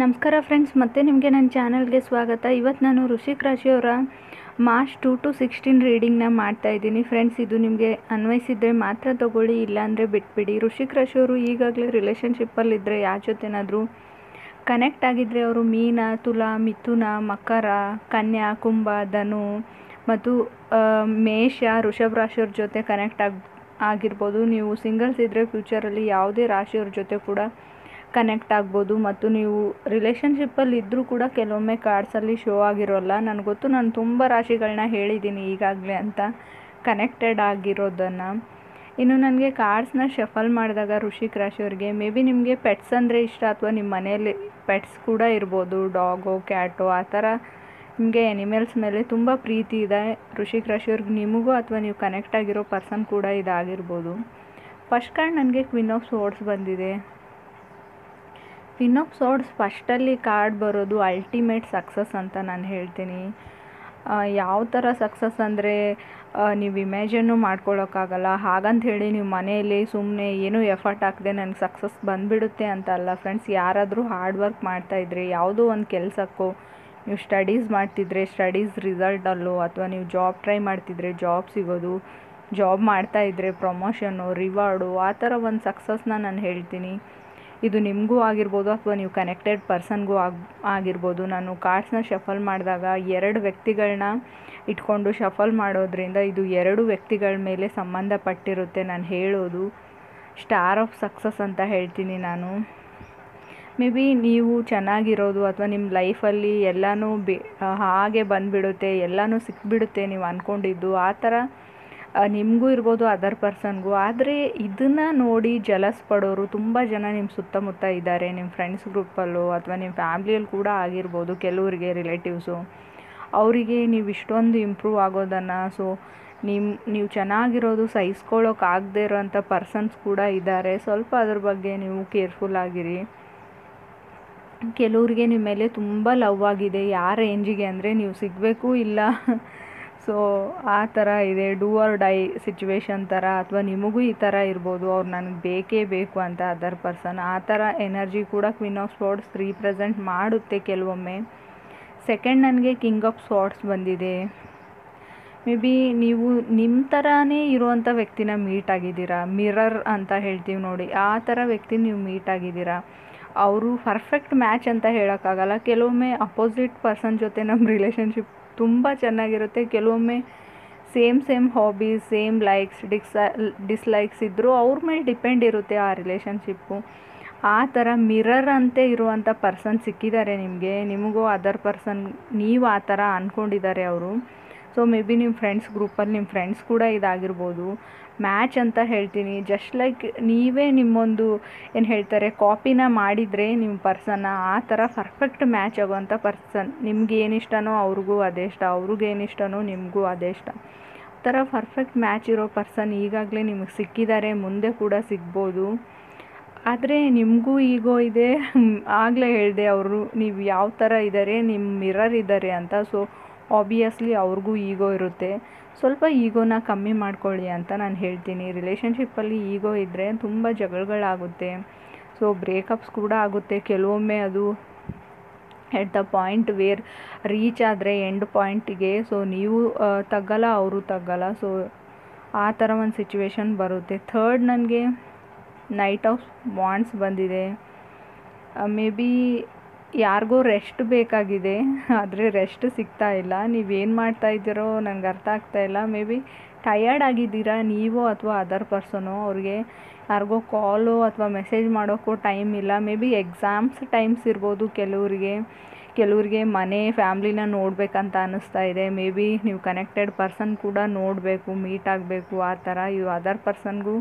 ನಮಸ್ಕಾರ ಫ್ರೆಂಡ್ಸ್, ಮತ್ತೆ ನಿಮಗೆ ನನ್ನ ಚಾನಲ್ಗೆ ಸ್ವಾಗತ. ಇವತ್ತು ನಾನು ವೃಶ್ಚಿಕ ರಾಶಿಯವರ ಮಾರ್ಚ್ 2 to 16 ರೀಡಿಂಗ್ನ ಮಾಡ್ತಾ ಇದ್ದೀನಿ. ಫ್ರೆಂಡ್ಸ್, ಇದು ನಿಮಗೆ ಅನ್ವಯಿಸಿದರೆ ಮಾತ್ರ ತಗೊಳ್ಳಿ, ಇಲ್ಲಾಂದರೆ ಬಿಟ್ಬಿಡಿ. ವೃಶ್ಚಿಕ ರಾಶಿಯವರು ಈಗಾಗಲೇ ರಿಲೇಷನ್ಶಿಪ್ಪಲ್ಲಿದ್ದರೆ, ಯಾರ ಜೊತೆನಾದರೂ ಕನೆಕ್ಟ್ ಆಗಿದ್ದರೆ ಅವರು ಮೀನ, ತುಲಾ, ಮಿಥುನ, ಮಕರ, ಕನ್ಯಾ, ಕುಂಭ, ಧನು ಮತ್ತು ಮೇಷ, ವೃಷಭ ರಾಶಿಯವ್ರ ಜೊತೆ ಕನೆಕ್ಟ್ ಆಗಿರ್ಬೋದು. ನೀವು ಸಿಂಗಲ್ಸ್ ಇದ್ದರೆ ಫ್ಯೂಚರಲ್ಲಿ ಯಾವುದೇ ರಾಶಿಯವ್ರ ಜೊತೆ ಕೂಡ ಕನೆಕ್ಟ್ ಆಗ್ಬೋದು. ಮತ್ತು ನೀವು ರಿಲೇಷನ್ಶಿಪ್ಪಲ್ಲಿ ಇದ್ದರೂ ಕೂಡ ಕೆಲವೊಮ್ಮೆ ಕಾರ್ಡ್ಸಲ್ಲಿ ಶೋ ಆಗಿರೋಲ್ಲ. ನನಗೆ ಗೊತ್ತು, ನಾನು ತುಂಬ ರಾಶಿಗಳನ್ನ ಹೇಳಿದ್ದೀನಿ ಈಗಾಗಲೇ ಅಂತ ಕನೆಕ್ಟೆಡ್ ಆಗಿರೋದನ್ನು. ಇನ್ನು ನನಗೆ ಕಾರ್ಡ್ಸ್ನ ಶಫಲ್ ಮಾಡಿದಾಗ ವೃಶ್ಚಿಕ ರಾಶಿಯವ್ರಿಗೆ ಮೇ ಬಿ ನಿಮಗೆ ಪೆಟ್ಸ್ ಅಂದರೆ ಇಷ್ಟ, ಅಥವಾ ನಿಮ್ಮ ಮನೆಯಲ್ಲಿ ಪೆಟ್ಸ್ ಕೂಡ ಇರ್ಬೋದು, ಡಾಗೋ, ಕ್ಯಾಟೋ, ಆ ಥರ ನಿಮಗೆ ಎನಿಮಲ್ಸ್ ಮೇಲೆ ತುಂಬ ಪ್ರೀತಿ ಇದೆ ವೃಶ್ಚಿಕ ರಾಶಿಯವ್ರಿಗೆ. ನಿಮಗೂ ಅಥವಾ ನೀವು ಕನೆಕ್ಟ್ ಆಗಿರೋ ಪರ್ಸನ್ ಕೂಡ ಇದಾಗಿರ್ಬೋದು. ಫಸ್ಟ್ ಕಾರ್ಡ್ ನನಗೆ ಕ್ವೀನ್ ಆಫ್ ಸೋರ್ಡ್ಸ್ ಬಂದಿದೆ. ಕ್ವೀನ್ ಆಫ್ ಸೋರ್ಡ್ಸ್ ಫಸ್ಟಲ್ಲಿ ಕಾರ್ಡ್ ಬರೋದು ಅಲ್ಟಿಮೇಟ್ ಸಕ್ಸಸ್ ಅಂತ ನಾನು ಹೇಳ್ತೀನಿ. ಯಾವ ಥರ ಸಕ್ಸಸ್ ಅಂದರೆ ನೀವು ಇಮ್ಯಾಜಿನ್ನು ಮಾಡ್ಕೊಳ್ಳೋಕ್ಕಾಗಲ್ಲ. ಹಾಗಂತ ಹೇಳಿ ನೀವು ಮನೆಯಲ್ಲಿ ಸುಮ್ಮನೆ ಏನೂ ಎಫರ್ಟ್ ಹಾಕದೆ ನನಗೆ ಸಕ್ಸಸ್ ಬಂದುಬಿಡುತ್ತೆ ಅಂತ ಅಲ್ಲ ಫ್ರೆಂಡ್ಸ್. ಯಾರಾದರೂ ಹಾರ್ಡ್ ವರ್ಕ್ ಮಾಡ್ತಾಯಿದ್ರೆ, ಯಾವುದೋ ಒಂದು ಕೆಲಸಕ್ಕೋ, ನೀವು ಸ್ಟಡೀಸ್ ಮಾಡ್ತಿದ್ರೆ ಸ್ಟಡೀಸ್ ರಿಸಲ್ಟಲ್ಲೋ, ಅಥವಾ ನೀವು ಜಾಬ್ ಟ್ರೈ ಮಾಡ್ತಿದ್ರೆ ಜಾಬ್ ಸಿಗೋದು, ಜಾಬ್ ಮಾಡ್ತಾಯಿದ್ರೆ ಪ್ರಮೋಷನ್ನು, ರಿವಾರ್ಡು, ಆ ಥರ ಒಂದು ಸಕ್ಸಸ್ನ ನಾನು ಹೇಳ್ತೀನಿ. ಇದು ನಿಮಗೂ ಆಗಿರ್ಬೋದು, ಅಥವಾ ನೀವು ಕನೆಕ್ಟೆಡ್ ಪರ್ಸನ್ಗೂ ಆಗಿರ್ಬೋದು. ನಾನು ಕಾರ್ಡ್ಸ್ನ ಶಫಲ್ ಮಾಡಿದಾಗ 2 ವ್ಯಕ್ತಿಗಳನ್ನ ಇಟ್ಕೊಂಡು ಶಫಲ್ ಮಾಡೋದ್ರಿಂದ ಇದು 2 ವ್ಯಕ್ತಿಗಳ ಮೇಲೆ ಸಂಬಂಧಪಟ್ಟಿರುತ್ತೆ. ನಾನು ಹೇಳೋದು ಸ್ಟಾರ್ ಆಫ್ ಸಕ್ಸಸ್ ಅಂತ ಹೇಳ್ತೀನಿ ನಾನು. ಮೇ ಬಿ ನೀವು ಚೆನ್ನಾಗಿರೋದು, ಅಥವಾ ನಿಮ್ಮ ಲೈಫಲ್ಲಿ ಎಲ್ಲನೂ ಹಾಗೆ ಬಂದುಬಿಡುತ್ತೆ, ಎಲ್ಲನೂ ಸಿಕ್ಬಿಡುತ್ತೆ ನೀವು ಅಂದ್ಕೊಂಡಿದ್ದು, ಆ ಥರ ನಿಮಗೂ ಇರ್ಬೋದು, ಅದರ್ ಪರ್ಸನ್ಗೂ. ಆದರೆ ಇದನ್ನು ನೋಡಿ ಜಲಸ್ ಪಡೋರು ತುಂಬ ಜನ ನಿಮ್ಮ ಸುತ್ತಮುತ್ತ ಇದ್ದಾರೆ. ನಿಮ್ಮ ಫ್ರೆಂಡ್ಸ್ ಗ್ರೂಪಲ್ಲೋ ಅಥವಾ ನಿಮ್ಮ ಫ್ಯಾಮ್ಲಿಯಲ್ಲಿ ಕೂಡ ಆಗಿರ್ಬೋದು. ಕೆಲವರಿಗೆ ರಿಲೇಟಿವ್ಸು ಅವರಿಗೆ ನೀವು ಇಷ್ಟೊಂದು ಇಂಪ್ರೂವ್ ಆಗೋದನ್ನು, ಸೊ ನೀವು ಚೆನ್ನಾಗಿರೋದು ಸಹಿಸ್ಕೊಳ್ಳೋಕ್ಕಾಗದೇ ಇರೋವಂಥ ಪರ್ಸನ್ಸ್ ಕೂಡ ಇದ್ದಾರೆ. ಸ್ವಲ್ಪ ಅದ್ರ ಬಗ್ಗೆ ನೀವು ಕೇರ್ಫುಲ್ ಆಗಿರಿ. ಕೆಲವರಿಗೆ ನಿಮ್ಮ ಮೇಲೆ ತುಂಬ ಲವ್ ಆಗಿದೆ. ಯಾವ ರೇಂಜಿಗೆ ಅಂದರೆ ನೀವು ಸಿಗಬೇಕು ಇಲ್ಲ, ಸೊ ಆ ಥರ ಇದೆ. ಡೂ ಆರ್ ಡೈ ಸಿಚುವೇಶನ್ ಥರ, ಅಥವಾ ನಿಮಗೂ ಈ ಥರ ಇರ್ಬೋದು. ಅವ್ರು ನನಗೆ ಬೇಕೇ ಬೇಕು ಅಂತ ಅದರ್ ಪರ್ಸನ್, ಆ ಥರ ಎನರ್ಜಿ ಕೂಡ ಕ್ವೀನ್ ಆಫ್ ಸೋರ್ಡ್ಸ್ ರೀಪ್ರೆಸೆಂಟ್ ಮಾಡುತ್ತೆ ಕೆಲವೊಮ್ಮೆ. ಸೆಕೆಂಡ್ ನನಗೆ ಕಿಂಗ್ ಆಫ್ ಸೋರ್ಡ್ಸ್ ಬಂದಿದೆ. ಮೇ ಬಿ ನೀವು ನಿಮ್ಮ ಥರನೇ ಇರುವಂಥ ವ್ಯಕ್ತಿನ ಮೀಟ್ ಆಗಿದ್ದೀರಾ. ಮಿರರ್ ಅಂತ ಹೇಳ್ತೀವಿ ನೋಡಿ, ಆ ಥರ ವ್ಯಕ್ತಿ ನೀವು ಮೀಟ್ ಆಗಿದ್ದೀರಾ. ಅವರು ಪರ್ಫೆಕ್ಟ್ ಮ್ಯಾಚ್ ಅಂತ ಹೇಳೋಕ್ಕಾಗಲ್ಲ. ಕೆಲವೊಮ್ಮೆ ಅಪೋಸಿಟ್ ಪರ್ಸನ್ ಜೊತೆ ನಮ್ಮ ರಿಲೇಷನ್ಶಿಪ್ ತುಂಬ ಚೆನ್ನಾಗಿರುತ್ತೆ. ಕೆಲವೊಮ್ಮೆ same hobbies, same likes, dislikes ಇದ್ದರೂ ಅವ್ರ ಮೇಲೆ ಡಿಪೆಂಡ್ ಇರುತ್ತೆ ಆ ರಿಲೇಷನ್ಶಿಪ್ಪು. ಆ ಥರ ಮಿರರ್ ಅಂತೆ ಇರುವಂಥ ಪರ್ಸನ್ ಸಿಕ್ಕಿದ್ದಾರೆ ನಿಮಗೆ. ನಿಮಗೂ ಅದರ್ ಪರ್ಸನ್ ನೀವು ಆ ಥರ ಅಂದ್ಕೊಂಡಿದ್ದಾರೆ ಅವರು. ಸೊ ಮೇ ಬಿ ನಿಮ್ಮ ಫ್ರೆಂಡ್ಸ್ ಗ್ರೂಪಲ್ಲಿ ನಿಮ್ಮ ಫ್ರೆಂಡ್ಸ್ ಕೂಡ ಇದಾಗಿರ್ಬೋದು. ಮ್ಯಾಚ್ ಅಂತ ಹೇಳ್ತೀನಿ. ಜಸ್ಟ್ ಲೈಕ್ ನೀವೇ ನಿಮ್ಮೊಂದು ಏನು ಹೇಳ್ತಾರೆ ಕಾಪಿನ ಮಾಡಿದರೆ ನಿಮ್ಮ ಪರ್ಸನ್ನ, ಆ ಥರ ಪರ್ಫೆಕ್ಟ್ ಮ್ಯಾಚ್ ಆಗೋವಂಥ ಪರ್ಸನ್. ನಿಮ್ಗೆ ಏನಿಷ್ಟನೋ ಅವ್ರಿಗೂ ಅದೇ ಇಷ್ಟ, ಅವ್ರಿಗೇನಿಷ್ಟನೋ ನಿಮಗೂ ಅದೇ ಇಷ್ಟ. ಆ ಥರ ಪರ್ಫೆಕ್ಟ್ ಮ್ಯಾಚ್ ಇರೋ ಪರ್ಸನ್ ಈಗಾಗಲೇ ನಿಮಗೆ ಸಿಕ್ಕಿದ್ದಾರೆ, ಮುಂದೆ ಕೂಡ ಸಿಗ್ಬೋದು. ಆದರೆ ನಿಮಗೂ ಈಗೋ ಇದೆ. ಆಗಲೇ ಹೇಳಿದೆ ಅವರು ನೀವು ಯಾವ ಥರ ಇದ್ದಾರೆ, ನಿಮ್ಮ ಮಿರರ್ ಇದ್ದಾರೆ ಅಂತ. ಸೊ ಆಬ್ವಿಯಸ್ಲಿ ಅವ್ರಿಗೂ ಈಗೋ ಇರುತ್ತೆ. ಸ್ವಲ್ಪ ಈಗೋನ ಕಮ್ಮಿ ಮಾಡ್ಕೊಳ್ಳಿ ಅಂತ ನಾನು ಹೇಳ್ತೀನಿ. ರಿಲೇಷನ್ಶಿಪ್ಪಲ್ಲಿ ಈಗೋ ಇದ್ದರೆ ತುಂಬ ಜಗಳಗಳಾಗುತ್ತೆ. ಸೊ ಬ್ರೇಕಪ್ಸ್ ಕೂಡ ಆಗುತ್ತೆ ಕೆಲವೊಮ್ಮೆ. ಅದು at the point where reach ಆದರೆ ಎಂಡ್ ಪಾಯಿಂಟಿಗೆ, ಸೊ ನೀವು ತಗ್ಗಲ್ಲ, ಅವರು ತಗ್ಗಲ್ಲ. ಸೊ ಆ ಥರ ಒಂದು ಸಿಚುವೇಶನ್ ಬರುತ್ತೆ. ಥರ್ಡ್ ನನಗೆ ನೈಟ್ ಆಫ್ ವಾಂಡ್ಸ್ ಬಂದಿದೆ. ಮೇ ಬಿ ಯಾರಿಗೋ ರೆಸ್ಟ್ ಬೇಕಾಗಿದೆ, ಆದರೆ ರೆಸ್ಟ್ ಸಿಗ್ತಾ ಇಲ್ಲ. ನೀವೇನು ಮಾಡ್ತಾಯಿದ್ದೀರೋ ನನಗೆ ಅರ್ಥ ಆಗ್ತಾಯಿಲ್ಲ. ಮೇ ಬಿ ಟಯರ್ಡ್ ಆಗಿದ್ದೀರಾ ನೀವು ಅಥವಾ ಅದರ್ ಪರ್ಸನು. ಅವ್ರಿಗೆ ಯಾರಿಗೋ ಕಾಲು ಅಥವಾ ಮೆಸೇಜ್ ಮಾಡೋಕ್ಕೂ ಟೈಮ್ ಇಲ್ಲ. ಮೇ ಬಿ ಎಕ್ಸಾಮ್ಸ್ ಟೈಮ್ಸ್ ಇರ್ಬೋದು ಕೆಲವರಿಗೆ ಮನೆ ಫ್ಯಾಮ್ಲಿನ ನೋಡಬೇಕಂತ ಅನ್ನಿಸ್ತಾ ಇದೆ. ಮೇ ಬಿ ನೀವು ಕನೆಕ್ಟೆಡ್ ಪರ್ಸನ್ ಕೂಡ ನೋಡಬೇಕು, ಮೀಟ್ ಆಗಬೇಕು, ಆ ಥರ. ಇವು ಅದರ್ ಪರ್ಸನ್ಗೂ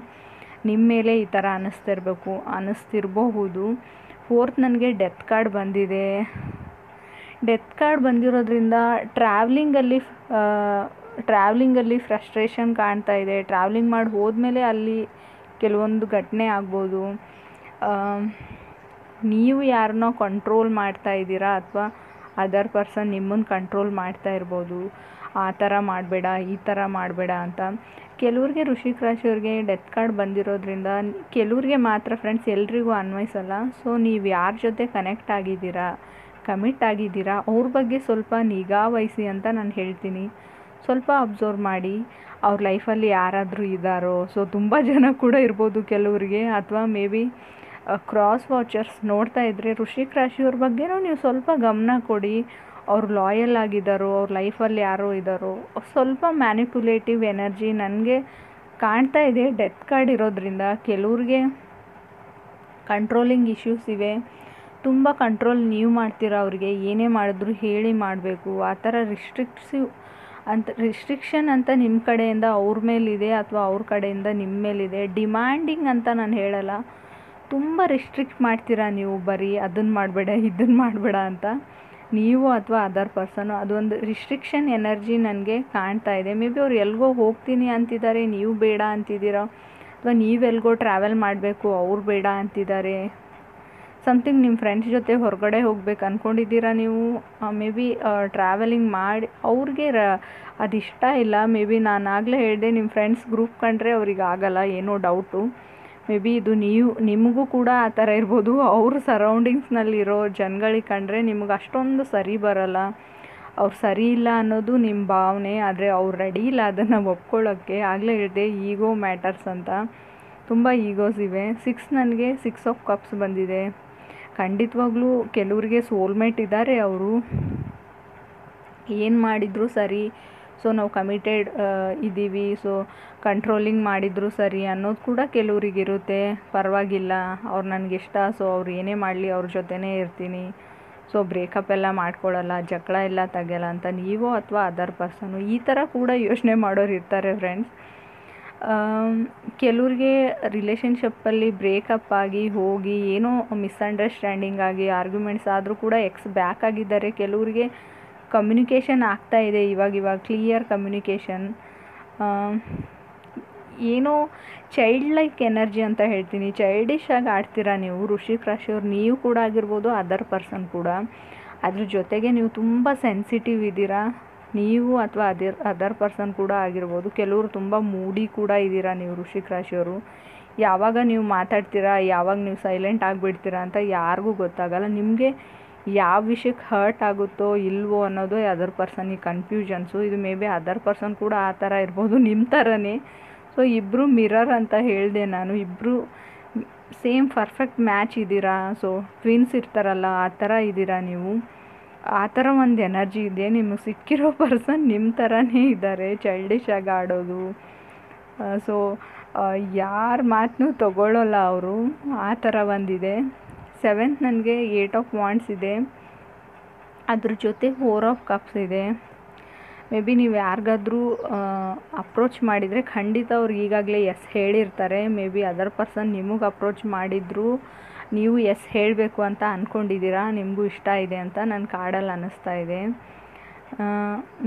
ನಿಮ್ಮ ಮೇಲೆ ಈ ಥರ ಅನ್ನಿಸ್ತಿರಬಹುದು. ಫೋರ್ತ್ ನನಗೆ ಡೆತ್ ಕಾರ್ಡ್ ಬಂದಿದೆ. ಡೆತ್ ಕಾರ್ಡ್ ಬಂದಿರೋದ್ರಿಂದ ಟ್ರಾವ್ಲಿಂಗಲ್ಲಿ ಫ್ರಸ್ಟ್ರೇಷನ್ ಕಾಣ್ತಾ ಇದೆ. ಟ್ರಾವ್ಲಿಂಗ್ ಮಾಡಿ ಹೋದ್ಮೇಲೆ ಅಲ್ಲಿ ಕೆಲವೊಂದು ಘಟನೆ ಆಗ್ಬೋದು. ನೀವು ಯಾರನ್ನೋ ಕಂಟ್ರೋಲ್ ಮಾಡ್ತಾ ಇದ್ದೀರಾ, ಅಥವಾ ಅದರ್ ಪರ್ಸನ್ ನಿಮ್ಮನ್ನು ಕಂಟ್ರೋಲ್ ಮಾಡ್ತಾ ಇರ್ಬೋದು, ಆ ಥರ ಮಾಡಬೇಡ, ಈ ಥರ ಮಾಡಬೇಡ ಅಂತ. ಕೆಲವ್ರಿಗೆ ವೃಶ್ಚಿಕ ರಾಶಿಯವ್ರಿಗೆ ಡೆತ್ ಕಾರ್ಡ್ ಬಂದಿರೋದ್ರಿಂದ ಕೆಲವ್ರಿಗೆ ಮಾತ್ರ ಫ್ರೆಂಡ್ಸ್, ಎಲ್ರಿಗೂ ಅನ್ವಯಿಸಲ್ಲ. ಸೊ ನೀವು ಯಾರ ಜೊತೆ ಕನೆಕ್ಟ್ ಆಗಿದ್ದೀರಾ, ಕಮಿಟ್ ಆಗಿದ್ದೀರಾ, ಅವ್ರ ಬಗ್ಗೆ ಸ್ವಲ್ಪ ನಿಗಾ ವಹಿಸಿ ಅಂತ ನಾನು ಹೇಳ್ತೀನಿ. ಸ್ವಲ್ಪ ಅಬ್ಸರ್ವ್ ಮಾಡಿ ಅವ್ರ ಲೈಫಲ್ಲಿ ಯಾರಾದರೂ ಇದ್ದಾರೋ. ಸೊ ತುಂಬ ಜನ ಕೂಡ ಇರ್ಬೋದು ಕೆಲವರಿಗೆ, ಅಥವಾ ಮೇ ಬಿ ಕ್ರಾಸ್ ವಾಚರ್ಸ್ ನೋಡ್ತಾ ಇದ್ದರೆ ವೃಶ್ಚಿಕ ರಾಶಿಯವ್ರ ಬಗ್ಗೆನೂ ನೀವು ಸ್ವಲ್ಪ ಗಮನ ಕೊಡಿ. ಅವ್ರು ಲಾಯಲ್ ಆಗಿದ್ದಾರೋ, ಅವ್ರ ಲೈಫಲ್ಲಿ ಯಾರೋ ಇದ್ದಾರೋ. ಸ್ವಲ್ಪ ಮ್ಯಾನಿಪುಲೇಟಿವ್ ಎನರ್ಜಿ ನನಗೆ ಕಾಣ್ತಾ ಇದೆ ಡೆತ್ ಕಾರ್ಡ್ ಇರೋದ್ರಿಂದ. ಕೆಲವ್ರಿಗೆ ಕಂಟ್ರೋಲಿಂಗ್ ಇಶ್ಯೂಸ್ ಇವೆ, ತುಂಬ ಕಂಟ್ರೋಲ್ ನೀವು ಮಾಡ್ತೀರಾ. ಅವ್ರಿಗೆ ಏನೇ ಮಾಡಿದ್ರು ಹೇಳಿ ಮಾಡಬೇಕು, ಆ ಥರ ರಿಸ್ಟ್ರಿಕ್ಷನ್ ಅಂತ ನಿಮ್ಮ ಕಡೆಯಿಂದ ಅವ್ರ ಮೇಲಿದೆ, ಅಥವಾ ಅವ್ರ ಕಡೆಯಿಂದ ನಿಮ್ಮ ಮೇಲಿದೆ. ಡಿಮ್ಯಾಂಡಿಂಗ್ ಅಂತ ನಾನು ಹೇಳಲ್ಲ, ತುಂಬ ರಿಸ್ಟ್ರಿಕ್ಟ್ ಮಾಡ್ತೀರಾ ನೀವು, ಬರೀ ಅದನ್ನು ಮಾಡಬೇಡ ಇದನ್ನು ಮಾಡಬೇಡ ಅಂತ ನೀವು ಅಥವಾ ಅದರ್ ಪರ್ಸನು. ಅದೊಂದು ರಿಸ್ಟ್ರಿಕ್ಷನ್ ಎನರ್ಜಿ ನನಗೆ ಕಾಣ್ತಾ ಇದೆ. ಮೇ ಬಿ ಅವ್ರು ಎಲ್ಗೋ ಹೋಗ್ತೀನಿ ಅಂತಿದ್ದಾರೆ, ನೀವು ಬೇಡ ಅಂತಿದ್ದೀರಾ, ಅಥವಾ ನೀವೆಲ್ಗೋ ಟ್ರಾವೆಲ್ ಮಾಡಬೇಕು, ಅವ್ರು ಬೇಡ ಅಂತಿದ್ದಾರೆ. ಸಮಥಿಂಗ್ ನಿಮ್ಮ ಫ್ರೆಂಡ್ಸ್ ಜೊತೆ ಹೊರಗಡೆ ಹೋಗ್ಬೇಕು ಅಂದ್ಕೊಂಡಿದ್ದೀರಾ ನೀವು, ಮೇ ಬಿ ಟ್ರಾವೆಲಿಂಗ್ ಮಾಡಿ ಅವ್ರಿಗೆ ಅದಿಷ್ಟ ಇಲ್ಲ. ಮೇ ಬಿ ನಾನು ಆಗಲೇ ಹೇಳಿದೆ, ನಿಮ್ಮ ಫ್ರೆಂಡ್ಸ್ ಗ್ರೂಪ್ ಕಂಡ್ರೆ ಅವ್ರಿಗೆ ಆಗಲ್ಲ, ಏನೋ ಡೌಟು. ಮೇ ಬಿ ಇದು ನಿಮಗೂ ಕೂಡ ಆ ಥರ ಇರ್ಬೋದು. ಅವ್ರ ಸರೌಂಡಿಂಗ್ಸ್ನಲ್ಲಿರೋ ಜನಗಳಿಗೆ ಕಂಡ್ರೆ ನಿಮಗೆ ಅಷ್ಟೊಂದು ಸರಿ ಬರಲ್ಲ. ಅವ್ರು ಸರಿ ಇಲ್ಲ ಅನ್ನೋದು ನಿಮ್ಮ ಭಾವನೆ, ಆದರೆ ಅವ್ರು ರೆಡಿ ಇಲ್ಲ ಅದನ್ನು ಒಪ್ಕೊಳ್ಳೋಕ್ಕೆ. ಆಗಲೇ ಹೇಳಿದೆ ಈಗೋ ಮ್ಯಾಟರ್ಸ್ ಅಂತ, ತುಂಬ ಈಗೋಸ್ ಇವೆ. ನನಗೆ 6 ಆಫ್ ಕಪ್ಸ್ ಬಂದಿದೆ. ಖಂಡಿತವಾಗ್ಲೂ ಕೆಲವರಿಗೆ ಸೋಲ್ಮೇಟ್ ಇದ್ದಾರೆ, ಅವರು ಏನು ಮಾಡಿದರೂ ಸರಿ. ಸೊ ನಾವು ಕಮಿಟೆಡ್ ಇದ್ದೀವಿ, ಸೊ ಕಂಟ್ರೋಲಿಂಗ್ ಮಾಡಿದರೂ ಸರಿ ಅನ್ನೋದು ಕೂಡ ಕೆಲವರಿಗಿರುತ್ತೆ. ಪರವಾಗಿಲ್ಲ, ಅವ್ರು ನನಗಿಷ್ಟ, ಸೊ ಅವ್ರು ಏನೇ ಮಾಡಲಿ ಅವ್ರ ಜೊತೆನೇ ಇರ್ತೀನಿ, ಸೊ ಬ್ರೇಕಪ್ ಎಲ್ಲ ಮಾಡ್ಕೊಳ್ಳಲ್ಲ, ಜಗಳ ಎಲ್ಲ ತೆಗೆಯಲ್ಲ ಅಂತ ನೀವು ಅಥವಾ ಅದರ್ ಪರ್ಸನು ಈ ಥರ ಕೂಡ ಯೋಚನೆ ಮಾಡೋರು ಇರ್ತಾರೆ ಫ್ರೆಂಡ್ಸ್. ಕೆಲವ್ರಿಗೆ ರಿಲೇಷನ್ಶಿಪ್ಪಲ್ಲಿ ಬ್ರೇಕಪ್ ಆಗಿ ಹೋಗಿ ಏನೋ ಮಿಸ್ಅಂಡರ್ಸ್ಟ್ಯಾಂಡಿಂಗ್ ಆಗಿ ಆರ್ಗ್ಯುಮೆಂಟ್ಸ್ ಆದರೂ ಕೂಡ ಬ್ಯಾಕ್ ಆಗಿದ್ದಾರೆ. ಕೆಲವರಿಗೆ ಕಮ್ಯುನಿಕೇಷನ್ ಆಗ್ತಾ ಇದೆ ಇವಾಗ ಕ್ಲಿಯರ್ ಕಮ್ಯುನಿಕೇಷನ್. ಏನೋ ಚೈಲ್ಡ್ ಲೈಕ್ ಎನರ್ಜಿ ಅಂತ ಹೇಳ್ತೀನಿ, ಚೈಲ್ಡಿಶ್ ಆಗಿ ಆಡ್ತೀರಾ ನೀವು ವೃಶ್ಚಿಕ ರಾಶಿಯವ್ರು. ನೀವು ಕೂಡ ಆಗಿರ್ಬೋದು, ಅದರ್ ಪರ್ಸನ್ ಕೂಡ. ಅದ್ರ ಜೊತೆಗೆ ನೀವು ತುಂಬ ಸೆನ್ಸಿಟಿವ್ ಇದ್ದೀರಾ, ನೀವು ಅಥವಾ ಅದರ್ ಪರ್ಸನ್ ಕೂಡ ಆಗಿರ್ಬೋದು. ಕೆಲವರು ತುಂಬ ಮೂಡಿ ಕೂಡ ಇದ್ದೀರಾ ನೀವು ವೃಶ್ಚಿಕ ರಾಶಿಯವರು. ಯಾವಾಗ ನೀವು ಮಾತಾಡ್ತೀರಾ, ಯಾವಾಗ ನೀವು ಸೈಲೆಂಟ್ ಆಗಿಬಿಡ್ತೀರಾ ಅಂತ ಯಾರಿಗೂ ಗೊತ್ತಾಗಲ್ಲ. ನಿಮಗೆ ಯಾವ ವಿಷಯಕ್ಕೆ ಹರ್ಟ್ ಆಗುತ್ತೋ ಇಲ್ವೋ ಅನ್ನೋದು ಅದರ್ ಪರ್ಸನಿಗೆ ಕನ್ಫ್ಯೂಷನ್ಸು. ಇದು ಮೇ ಬಿ ಅದರ್ ಪರ್ಸನ್ ಕೂಡ ಆ ಥರ ಇರ್ಬೋದು, ನಿಮ್ಮ ಥರನೇ. ಸೊ ಇಬ್ಬರು ಮಿರರ್ ಅಂತ ಹೇಳಿದೆ ನಾನು, ಇಬ್ಬರು ಸೇಮ್ ಪರ್ಫೆಕ್ಟ್ ಮ್ಯಾಚ್ ಇದ್ದೀರಾ. ಸೊ ಟ್ವಿನ್ಸ್ ಇರ್ತಾರಲ್ಲ, ಆ ಥರ ಇದ್ದೀರಾ ನೀವು. ಆ ಥರ ಒಂದು ಎನರ್ಜಿ ಇದೆ. ನಿಮಗೆ ಸಿಕ್ಕಿರೋ ಪರ್ಸನ್ ನಿಮ್ಮ ಥರನೇ ಇದ್ದಾರೆ, ಚೈಲ್ಡಿಶ್ ಆಗಿ ಆಡೋದು. ಸೊ ಯಾರ ಮಾತನ್ನೂ ತಗೊಳ್ಳೋಲ್ಲ ಅವರು, ಆ ಥರ ಒಂದಿದೆ. 7th ನನಗೆ 8 ಆಫ್ ವಾಂಡ್ಸ್ ಇದೆ, ಅದ್ರ ಜೊತೆ 4 ಆಫ್ ಕಪ್ಸ್ ಇದೆ. ಮೇ ಬಿ ನೀವು ಯಾರಿಗಾದ್ರೂ ಅಪ್ರೋಚ್ ಮಾಡಿದರೆ ಖಂಡಿತ ಅವ್ರು ಈಗಾಗಲೇ ಎಸ್ ಹೇಳಿರ್ತಾರೆ. ಮೇ ಬಿ ಅದರ್ ಪರ್ಸನ್ ನಿಮಗೆ ಅಪ್ರೋಚ್ ಮಾಡಿದ್ರು, ನೀವು ಎಸ್ ಹೇಳಬೇಕು ಅಂತ ಅಂದ್ಕೊಂಡಿದ್ದೀರಾ, ನಿಮಗೂ ಇಷ್ಟ ಇದೆ ಅಂತ ನನ್ನ ಕಾರ್ಡಲ್ಲಿ ಅನ್ನಿಸ್ತಾ ಇದೆ.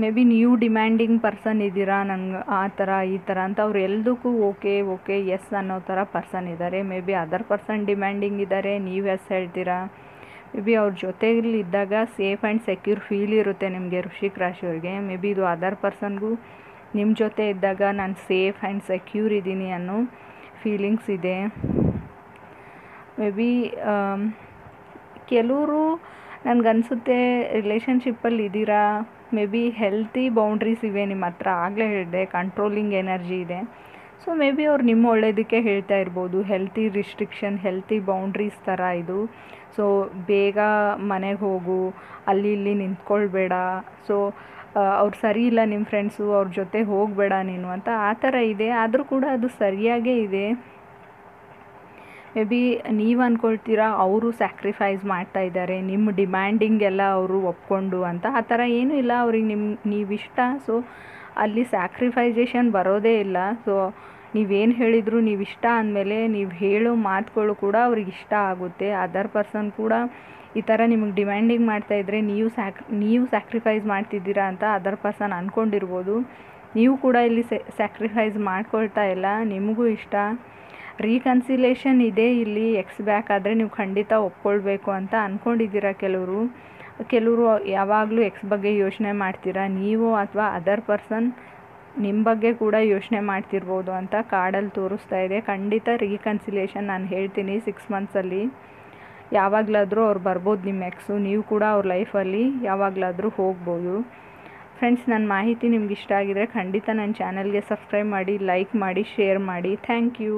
ಮೇ ಬಿ ನೀವು ಡಿಮ್ಯಾಂಡಿಂಗ್ ಪರ್ಸನ್ ಇದ್ದೀರಾ, ನಂಗೆ ಆ ಥರ ಈ ಥರ ಅಂತ. ಅವ್ರು ಎಲ್ಲದಕ್ಕೂ ಓಕೆ ಎಸ್ ಅನ್ನೋ ಥರ ಪರ್ಸನ್ ಇದ್ದಾರೆ. May be other person demanding ಇದ್ದಾರೆ, ನೀವು ಎಸ್ ಹೇಳ್ತೀರಾ. ಮೇ ಬಿ ಅವ್ರ ಜೊತೆಯಲ್ಲಿ ಇದ್ದಾಗ ಸೇಫ್ ಆ್ಯಂಡ್ ಸೆಕ್ಯೂರ್ ಫೀಲ್ ಇರುತ್ತೆ ನಿಮಗೆ ವೃಶ್ಚಿಕ ರಾಶಿಯವ್ರಿಗೆ. ಮೇ ಬಿ ಇದು ಅದರ್ ಪರ್ಸನ್ಗೂ ನಿಮ್ಮ ಜೊತೆ ಇದ್ದಾಗ ನಾನು ಸೇಫ್ ಆ್ಯಂಡ್ ಸೆಕ್ಯೂರ್ ಇದ್ದೀನಿ ಅನ್ನೋ ಫೀಲಿಂಗ್ಸ್ ಇದೆ. ಮೇ ಬಿ ಕೆಲವರು ನನಗನ್ಸುತ್ತೆ ರಿಲೇಷನ್ಶಿಪ್ಪಲ್ಲಿ ಇದ್ದೀರಾ, ಮೇ ಬಿ ಹೆಲ್ತಿ ಬೌಂಡ್ರೀಸ್ ಇವೆ ನಿಮ್ಮ ಹತ್ರ. ಆಗಲೇ ಹೇಳಿದೆ ಕಂಟ್ರೋಲಿಂಗ್ ಎನರ್ಜಿ ಇದೆ. ಸೊ ಮೇ ಬಿ ಅವ್ರು ನಿಮ್ಮ ಒಳ್ಳೆಯದಕ್ಕೆ ಹೇಳ್ತಾ ಇರ್ಬೋದು. ಹೆಲ್ತಿ ರಿಸ್ಟ್ರಿಕ್ಷನ್, ಹೆಲ್ತಿ ಬೌಂಡ್ರೀಸ್ ಥರ ಇದು. ಸೊ ಬೇಗ ಮನೆಗೆ ಹೋಗು, ಅಲ್ಲಿ ಇಲ್ಲಿ ನಿಂತ್ಕೊಳ್ಬೇಡ, ಸೊ ಅವ್ರು ಸರಿ ಇಲ್ಲ ನಿಮ್ಮ ಫ್ರೆಂಡ್ಸು, ಅವ್ರ ಜೊತೆ ಹೋಗಬೇಡ ನೀನು ಅಂತ ಆ ಥರ ಇದೆ. ಆದರೂ ಕೂಡ ಅದು ಸರಿಯಾಗೇ ಇದೆ. ಮೇ ಬಿ ನೀವು ಅಂದ್ಕೊಳ್ತೀರಾ ಅವರು ಸ್ಯಾಕ್ರಿಫೈಸ್ ಮಾಡ್ತಾ ಇದ್ದಾರೆ, ನಿಮ್ಮ ಡಿಮ್ಯಾಂಡಿಂಗ್ ಎಲ್ಲ ಅವರು ಒಪ್ಕೊಂಡು ಅಂತ. ಆ ಥರ ಏನೂ ಇಲ್ಲ. ಅವ್ರಿಗೆ ನೀವಿಷ್ಟ, ಸೊ ಅಲ್ಲಿ ಸ್ಯಾಕ್ರಿಫೈಸೇಷನ್ ಬರೋದೇ ಇಲ್ಲ. ಸೊ ನೀವೇನು ಹೇಳಿದ್ರು ನೀವಿಷ್ಟ ಅಂದಮೇಲೆ ನೀವು ಹೇಳೋ ಮಾತುಗಳು ಕೂಡ ಅವ್ರಿಗೆ ಇಷ್ಟ ಆಗುತ್ತೆ. ಅದರ್ ಪರ್ಸನ್ ಕೂಡ ಈ ಥರ ನಿಮಗೆ ಡಿಮ್ಯಾಂಡಿಂಗ್ ಮಾಡ್ತಾಯಿದ್ರೆ ನೀವು ಸ್ಯಾಕ್ರಿಫೈಸ್ ಮಾಡ್ತಿದ್ದೀರಾ ಅಂತ ಅದರ್ ಪರ್ಸನ್ ಅಂದ್ಕೊಂಡಿರ್ಬೋದು. ನೀವು ಕೂಡ ಇಲ್ಲಿ ಸ್ಯಾಕ್ರಿಫೈಸ್ ಮಾಡ್ಕೊಳ್ತಾ ಇಲ್ಲ, ನಿಮಗೂ ಇಷ್ಟ. ರೀಕನ್ಸಿಲೇಷನ್ ಇದೆ ಇಲ್ಲಿ. ಬ್ಯಾಕ್ ಆದರೆ ನೀವು ಖಂಡಿತ ಒಪ್ಕೊಳ್ಬೇಕು ಅಂತ ಅಂದ್ಕೊಂಡಿದ್ದೀರಾ ಕೆಲವರು. ಕೆಲವರು ಯಾವಾಗಲೂ ಎಕ್ಸ್ ಬಗ್ಗೆ ಯೋಚನೆ ಮಾಡ್ತೀರಾ, ನೀವು ಅಥವಾ ಅದರ್ ಪರ್ಸನ್ ನಿಮ್ಮ ಬಗ್ಗೆ ಕೂಡ ಯೋಚನೆ ಮಾಡ್ತಿರ್ಬೋದು ಅಂತ ಕಾರ್ಡಲ್ಲಿ ತೋರಿಸ್ತಾ ಇದೆ. ಖಂಡಿತ ರೀಕನ್ಸಿಲೇಷನ್ ನಾನು ಹೇಳ್ತೀನಿ 6 ಮಂತ್ಸಲ್ಲಿ ಯಾವಾಗಲಾದರೂ ಅವ್ರು ಬರ್ಬೋದು ನಿಮ್ಮ ಎಕ್ಸು, ನೀವು ಕೂಡ ಅವ್ರ ಲೈಫಲ್ಲಿ ಯಾವಾಗಲಾದರೂ ಹೋಗ್ಬೋದು. ಫ್ರೆಂಡ್ಸ್, ನನ್ನ ಮಾಹಿತಿ ನಿಮ್ಗೆ ಇಷ್ಟ ಆಗಿದರೆ ಖಂಡಿತ ನನ್ನ ಚಾನಲ್ಗೆ ಸಬ್ಸ್ಕ್ರೈಬ್ ಮಾಡಿ, ಲೈಕ್ ಮಾಡಿ, ಶೇರ್ ಮಾಡಿ. Thank you.